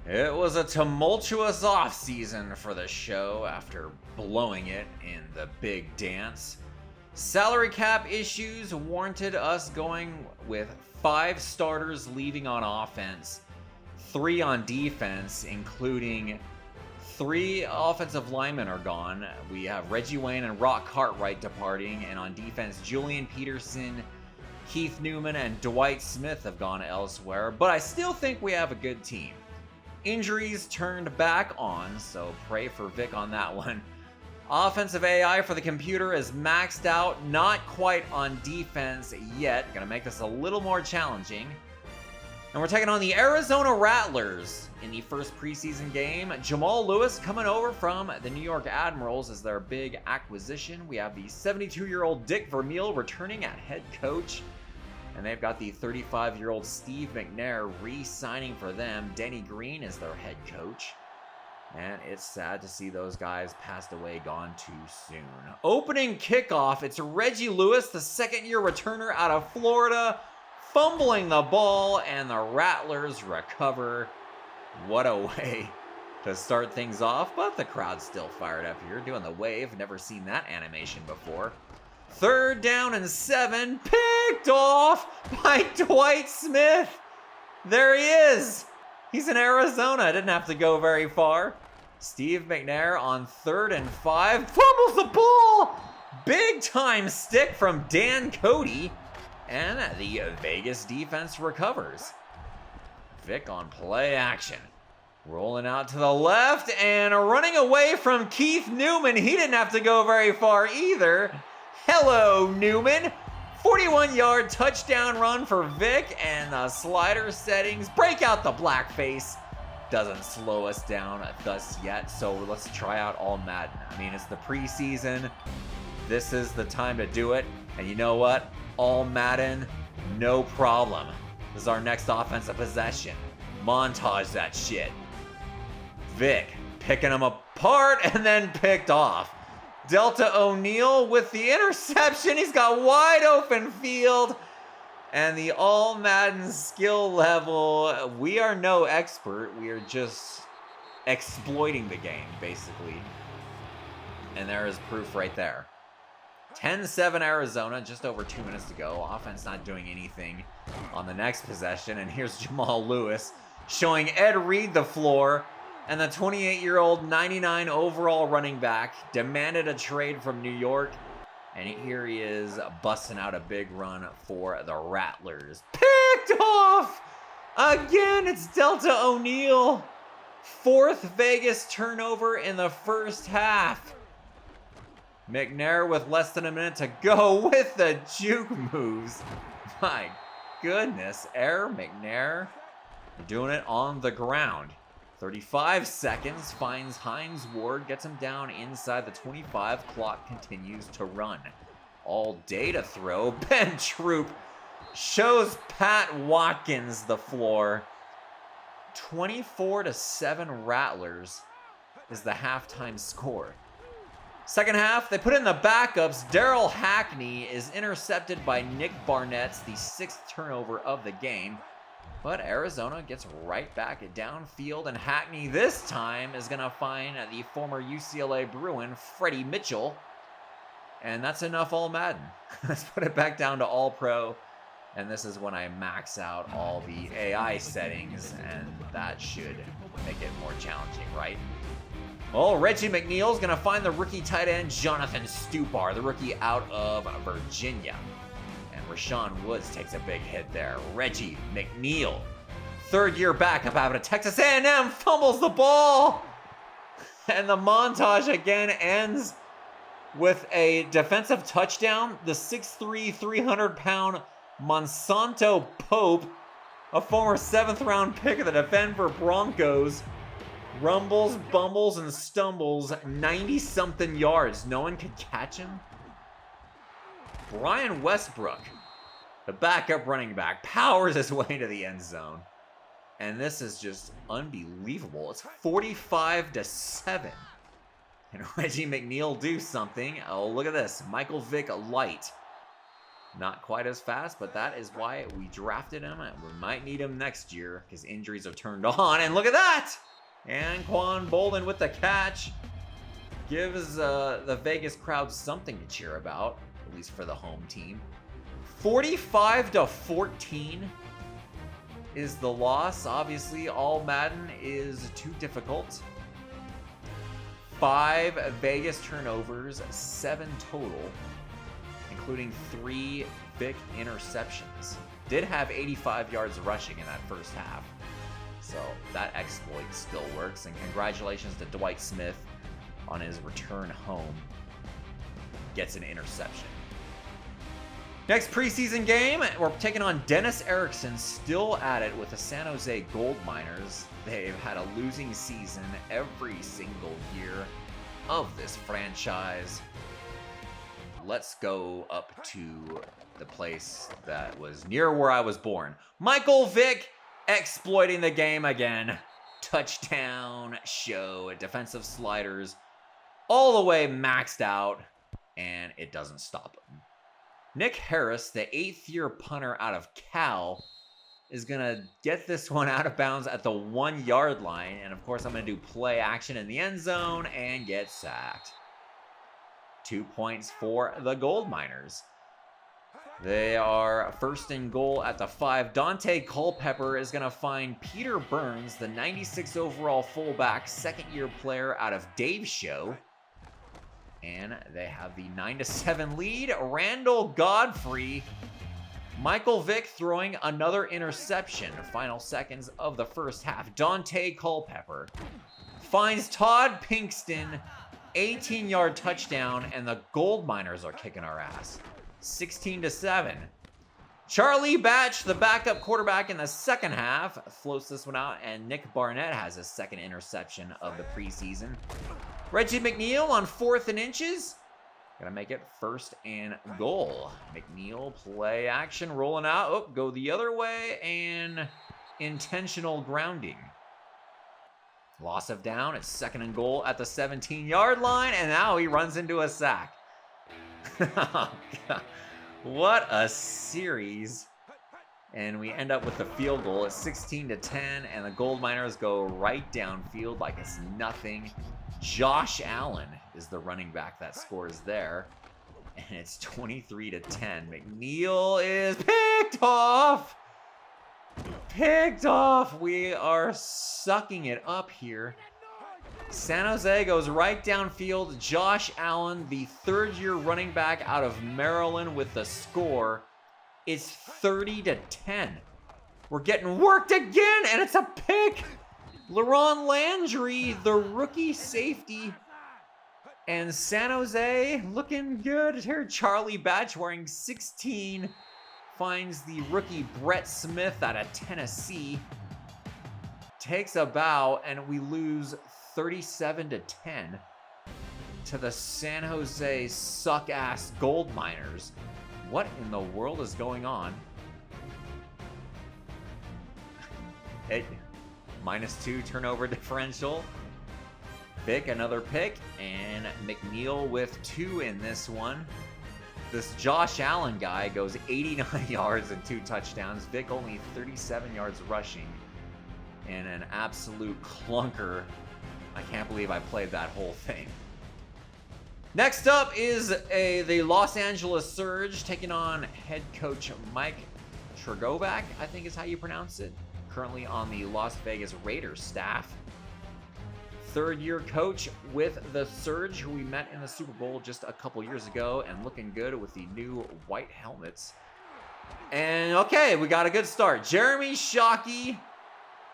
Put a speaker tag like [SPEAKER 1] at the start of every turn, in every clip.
[SPEAKER 1] It was a tumultuous offseason for the show after blowing it in the big dance. Salary cap issues warranted us going with 5 starters leaving on offense, 3 on defense, including 3 offensive linemen are gone. We have Reggie Wayne and Cartwright departing, and on defense, Julian Peterson, Keith Newman, and Dwight Smith have gone elsewhere, but I still think we have a good team. Injuries turned back on, so pray for Vic on that one. Offensive AI for the computer is maxed out, not quite on defense yet. Gonna make this a little more challenging. And we're taking on the Arizona Rattlers in the first preseason game. Jamal Lewis coming over from the New York Admirals as their big acquisition. We have the 72-year-old Dick Vermeil returning at head coach. And they've got the 35-year-old Steve McNair re-signing for them. Denny Green is their head coach. And it's sad to see those guys passed away, gone too soon. Opening kickoff, it's Reggie Lewis, the second-year returner out of Florida, fumbling the ball, and the Rattlers recover. What a way to start things off, but the crowd's still fired up here, doing the wave. Never seen that animation before. 3rd down and 7, picked off by Dwight Smith. There he is. He's in Arizona, didn't have to go very far. Steve McNair on 3rd and 5, fumbles the ball. Big time stick from Dan Cody, and the Vegas defense recovers. Vic on play action. Rolling out to the left and running away from Keith Newman. He didn't have to go very far either. Hello, Newman. 41-yard touchdown run for Vic, and the slider settings break out the blackface. Doesn't slow us down thus yet, so let's try out all Madden. I mean, it's the preseason. This is the time to do it. And you know what? All Madden, no problem. This is our next offensive possession. Montage that shit. Vic picking them apart and then picked off. Delta O'Neal with the interception. He's got wide open field. And the all Madden skill level, we are no expert. We are just exploiting the game, basically. And there is proof right there. 10-7 Arizona, just over 2 minutes to go. Offense not doing anything on the next possession. And here's Jamal Lewis showing Ed Reed the floor. And the 28-year-old 99 overall running back demanded a trade from New York. And here he is busting out a big run for the Rattlers. Picked off! Again, it's Delta O'Neal. 4th Vegas turnover in the first half. McNair with less than a minute to go with the juke moves. My goodness, McNair doing it on the ground. 35 seconds, finds Hines Ward, gets him down inside the 25. Clock continues to run. All day to throw. Ben Troop shows Pat Watkins the floor. 24-7 Rattlers is the halftime score. Second half, they put in the backups. Daryl Hackney is intercepted by Nick Barnett, the 6th turnover of the game. But Arizona gets right back downfield, and Hackney this time is going to find the former UCLA Bruin, Freddie Mitchell. And that's enough all Madden. Let's put it back down to all pro. And this is when I max out all the AI settings, and that should make it more challenging, right? Well, Reggie McNeal's going to find the rookie tight end, Jonathan Stupar, the rookie out of Virginia. Rashaun Woods takes a big hit there. Reggie McNeal, 3rd-year backup out of Texas A&M, fumbles the ball. And the montage again ends with a defensive touchdown. The 6'3", 300-pound Monsanto Pope, a former 7th-round pick of the Denver Broncos, rumbles, bumbles, and stumbles 90-something yards. No one could catch him. Brian Westbrook, the backup running back, powers his way to the end zone. And this is just unbelievable. It's 45-7. And Reggie McNeal do something. Oh, look at this. Michael Vick light. Not quite as fast, but that is why we drafted him. We might need him next year because injuries are turned on. And look at that! Anquan Boldin with the catch. Gives the Vegas crowd something to cheer about, at least for the home team. 45-14 is the loss. Obviously, all Madden is too difficult. 5 Vegas turnovers, 7 total, including 3 big interceptions. Did have 85 yards rushing in that first half. So that exploit still works. And congratulations to Dwight Smith on his return home. Gets an interception. Next preseason game, we're taking on Dennis Erickson, still at it with the San Jose Gold Miners. They've had a losing season every single year of this franchise. Let's go up to the place that was near where I was born. Michael Vick exploiting the game again. Touchdown show, defensive sliders all the way maxed out, and it doesn't stop him. Nick Harris, the 8th-year punter out of Cal, is going to get this one out of bounds at the 1-yard line. And, of course, I'm going to do play action in the end zone and get sacked. 2 points for the Gold Miners. They are first and goal at the 5. Dante Culpepper is going to find Peter Burns, the 96 overall fullback, 2nd-year player out of Dave's show. And they have the 9-7 lead. Randall Godfrey. Michael Vick throwing another interception. Final seconds of the first half. Dante Culpepper finds Todd Pinkston. 18-yard touchdown, and the Gold Miners are kicking our ass. 16-7. Charlie Batch, the backup quarterback in the second half, floats this one out, and Nick Barnett has his 2nd interception of the preseason. Reggie McNeal on 4th and inches. Gonna make it 1st and goal. McNeal play action, rolling out. Oh, go the other way, and intentional grounding. Loss of down. It's 2nd and goal at the 17-yard line, and now he runs into a sack. Oh, God. What a series. And we end up with the field goal at 16-10, and the Gold Miners go right downfield like it's nothing. Josh Allen is the running back that scores there, and it's 23-10. McNeal is picked off. Picked off. We are sucking it up here. San Jose goes right downfield. Josh Allen, the 3rd-year running back out of Maryland, with the score. It's 30-10. We're getting worked again, and it's a pick. LaRon Landry, the rookie safety. And San Jose looking good here. Charlie Batch wearing 16 finds the rookie Brett Smith out of Tennessee. Takes a bow, and we lose 37-10 to the San Jose suck-ass Gold Miners. What in the world is going on? -2 turnover differential. Vick, another pick, and McNeal with 2 in this one. This Josh Allen guy goes 89 yards and 2 touchdowns. Vick only 37 yards rushing. And an absolute clunker. I can't believe I played that whole thing. Next up is the Los Angeles Surge taking on head coach Mike Trgovac, I think is how you pronounce it. Currently on the Las Vegas Raiders staff. 3rd-year coach with the Surge, who we met in the Super Bowl just a couple years ago, and looking good with the new white helmets. And okay, we got a good start. Jeremy Shockey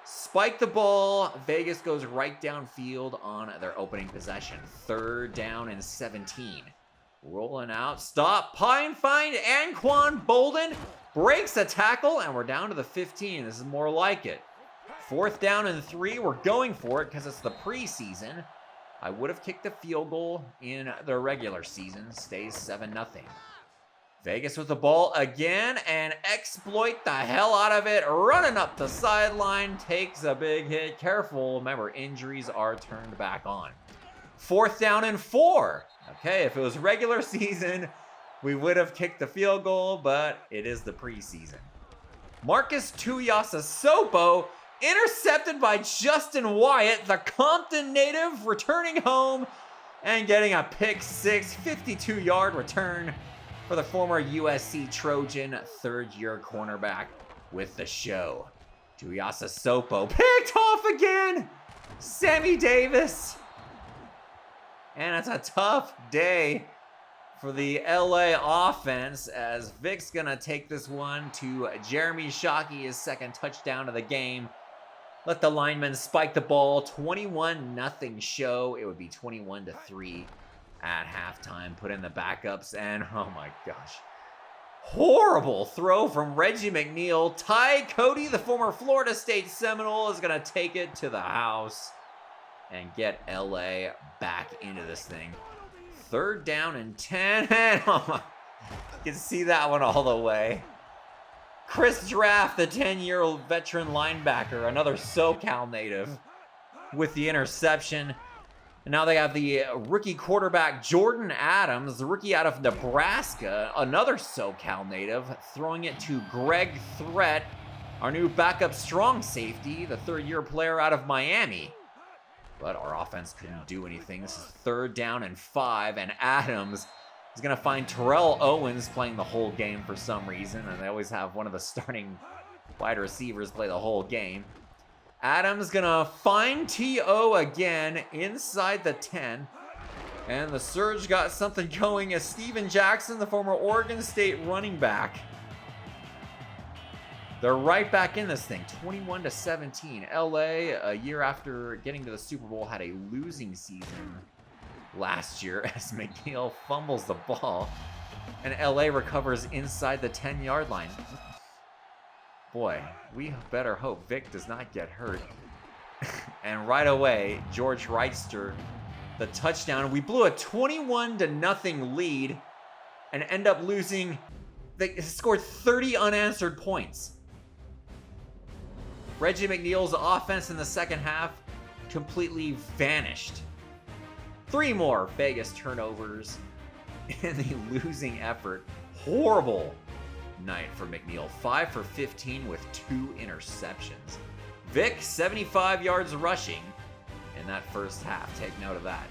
[SPEAKER 1] spiked the ball. Vegas goes right downfield on their opening possession. 3rd down and 17. Rolling out. Stop. Find Anquan Boldin. Breaks a tackle, and we're down to the 15. This is more like it. 4th down and 3. We're going for it because it's the preseason. I would have kicked the field goal in the regular season. Stays 7-0. Vegas with the ball again and exploit the hell out of it. Running up the sideline. Takes a big hit. Careful. Remember, injuries are turned back on. 4th down and 4. Okay, if it was regular season, We would have kicked the field goal, but it is the preseason. Marcus Tuiasosopo intercepted by Justin Wyatt, the Compton native, returning home and getting a pick six, 52-yard return for the former USC Trojan third-year cornerback with the show. Tuiasosopo picked off again. Sammy Davis. And it's a tough day for the LA offense as Vic's gonna take this one to Jeremy Shockey, his second touchdown of the game. Let the linemen spike the ball. 21-0 show. It would be 21-3 at halftime. Put in the backups, and oh my gosh. Horrible throw from Reggie McNeal. Ty Cody, the former Florida State Seminole, is going to take it to the house and get LA back into this thing. 3rd down and 10. And oh my, you can see that one all the way. Chris Draft, the 10-year-old veteran linebacker, another SoCal native, with the interception. And now they have the rookie quarterback, Jordan Adams, the rookie out of Nebraska, another SoCal native, throwing it to Greg Threat, our new backup strong safety, the 3rd-year player out of Miami. But our offense couldn't do anything. This is 3rd down and 5, and Adams is going to find Terrell Owens playing the whole game for some reason, and they always have one of the starting wide receivers play the whole game. Adams gonna find T.O. again inside the 10. And the Surge got something going as Steven Jackson, the former Oregon State running back. They're right back in this thing, 21-17. LA, a year after getting to the Super Bowl, had a losing season last year as McNeil fumbles the ball. And LA recovers inside the 10-yard line. Boy, we better hope Vic does not get hurt. And right away, George Wrighster, the touchdown. We blew a 21-0 lead and end up losing. They scored 30 unanswered points. Reggie McNeil's offense in the second half completely vanished. 3 more Vegas turnovers in the losing effort. Horrible night for McNeil. 5 for 15 with 2 interceptions. Vic, 75 yards rushing in that first half. Take note of that.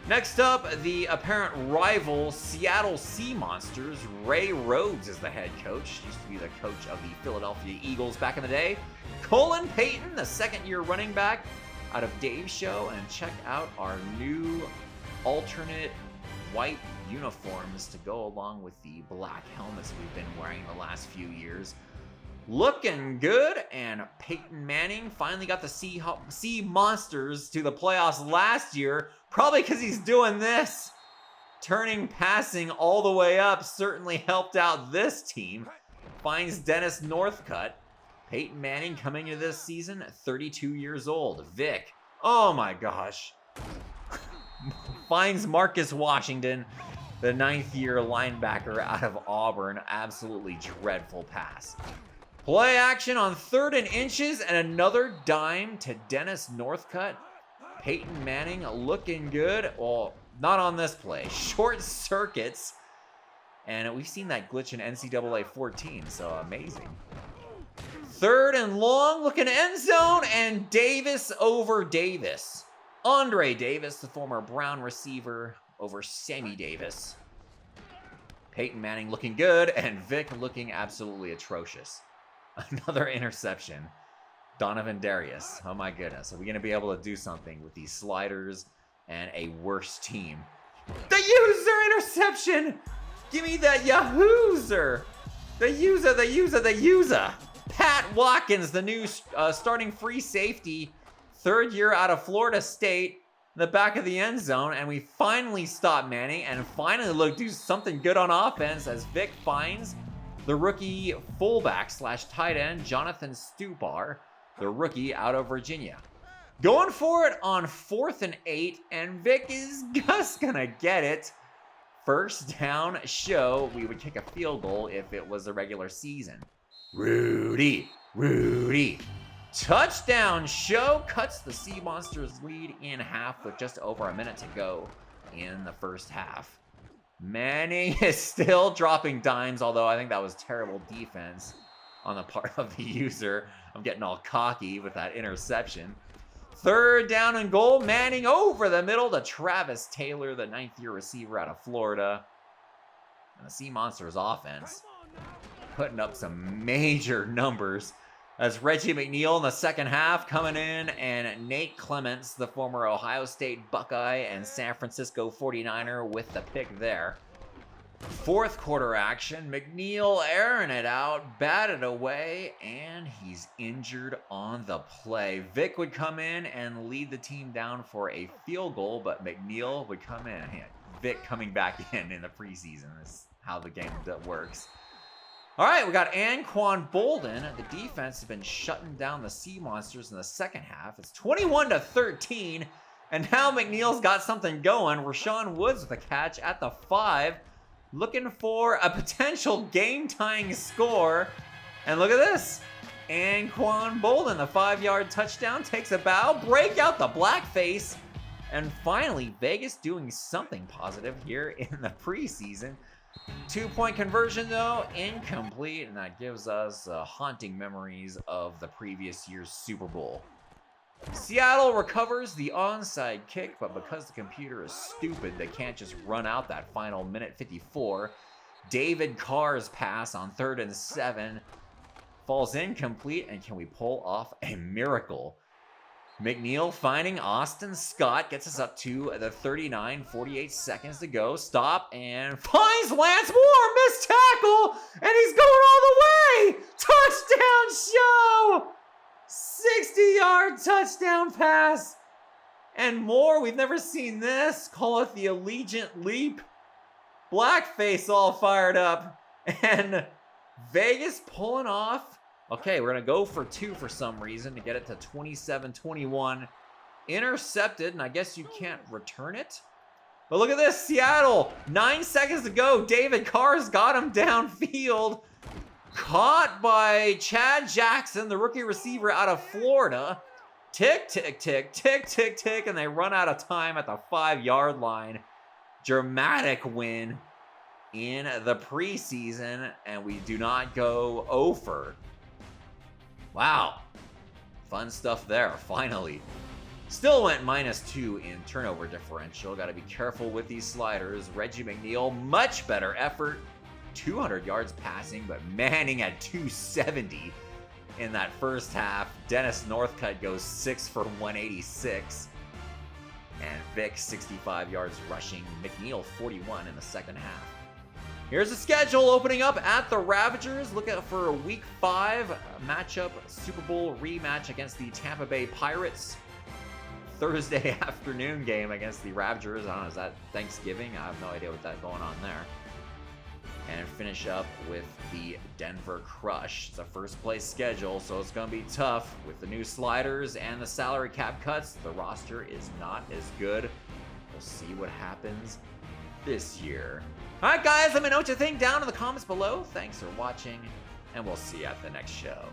[SPEAKER 1] Next up, the apparent rival Seattle Sea Monsters. Ray Rhodes is the head coach. Used to be the coach of the Philadelphia Eagles back in the day. Colin Payton, the 2nd-year running back out of Dave's show. And check out our new alternate white uniforms to go along with the black helmets we've been wearing the last few years. Looking good, and Peyton Manning finally got the Sea Monsters to the playoffs last year, probably because he's doing this. Turning passing all the way up certainly helped out this team. Finds Dennis Northcutt. Peyton Manning coming into this season, 32 years old. Vic, oh my gosh. Finds Marcus Washington, the 9th-year linebacker out of Auburn. Absolutely dreadful pass. Play action on 3rd and inches, and another dime to Dennis Northcutt. Peyton Manning looking good. Well, not on this play. Short circuits. And we've seen that glitch in NCAA 14, so amazing. 3rd and long, looking end zone, and Davis over Davis. Andre Davis, the former Brown receiver, over Sammy Davis. Peyton Manning looking good, and Vic looking absolutely atrocious. Another interception. Donovan Darius. Oh my goodness. Are we going to be able to do something with these sliders and a worse team? The user interception! Give me that Yahoozer! The user! Pat Watkins, the new starting free safety, 3rd year out of Florida State, in the back of the end zone, and we finally stop Manning and finally do something good on offense as Vic finds the rookie fullback / tight end, Jonathon Stupar, the rookie out of Virginia. Going for it on 4th and 8, and Vic is just gonna get it. 1st down show. We would kick a field goal if it was a regular season. Rudy. Touchdown show cuts the Sea Monsters lead in half with just over a minute to go in the first half. Manning is still dropping dimes, although I think that was terrible defense on the part of the user. I'm getting all cocky with that interception. 3rd down and goal. Manning over the middle to Travis Taylor, the 9th-year receiver out of Florida. And the Sea Monsters offense putting up some major numbers as Reggie McNeal in the second half coming in, and Nate Clements, the former Ohio State Buckeye and San Francisco 49er, with the pick there. 4th quarter action, McNeal airing it out, batted away, and he's injured on the play. Vic would come in and lead the team down for a field goal, but McNeal would come in. Vic coming back in the preseason is how the game works. All right, we got Anquan Boldin. The defense has been shutting down the Sea Monsters in the second half. It's 21-13, and now McNeal's got something going. Rashaun Woods with a catch at the 5. Looking for a potential game-tying score. And look at this. Anquan Boldin, the 5-yard touchdown, takes a bow, break out the blackface. And finally, Vegas doing something positive here in the preseason. 2-point conversion, though, incomplete. And that gives us haunting memories of the previous year's Super Bowl. Seattle recovers the onside kick, but because the computer is stupid, they can't just run out that final minute 54. David Carr's pass on 3rd and 7 falls incomplete, and can we pull off a miracle? McNeal finding Austin Scott, gets us up to the 39, 48 seconds to go. Stop, and finds Lance Moore, missed tackle, and he's going all the way! Touchdown show! 60-yard touchdown pass. And more, we've never seen this. Call it the Allegiant Leap. Blackface all fired up. And Vegas pulling off. Okay, we're going to go for 2 for some reason to get it to 27-21. Intercepted, and I guess you can't return it. But look at this, Seattle. 9 seconds to go. David Carr's got him downfield. Caught by Chad Jackson, the rookie receiver out of Florida. Tick, tick, tick, tick, tick, tick, and they run out of time at the 5-yard line. Dramatic win in the preseason, and we do not go over. Wow. Fun stuff there, finally. Still went -2 in turnover differential. Got to be careful with these sliders. Reggie McNeal, much better effort. 200 yards passing, but Manning at 270 in that first half. Dennis Northcutt goes 6 for 186. And Vic 65 yards rushing. McNeal 41 in the second half. Here's the schedule opening up at the Ravagers. Look out for a Week 5 matchup, Super Bowl rematch against the Tampa Bay Pirates. Thursday afternoon game against the Ravagers. I don't know, is that Thanksgiving? I have no idea what that's going on there. And finish up with the Denver Crush. It's a first place schedule, so it's going to be tough. With the new sliders and the salary cap cuts, the roster is not as good. We'll see what happens this year. All right, guys, let me know what you think down in the comments below. Thanks for watching, and we'll see you at the next show.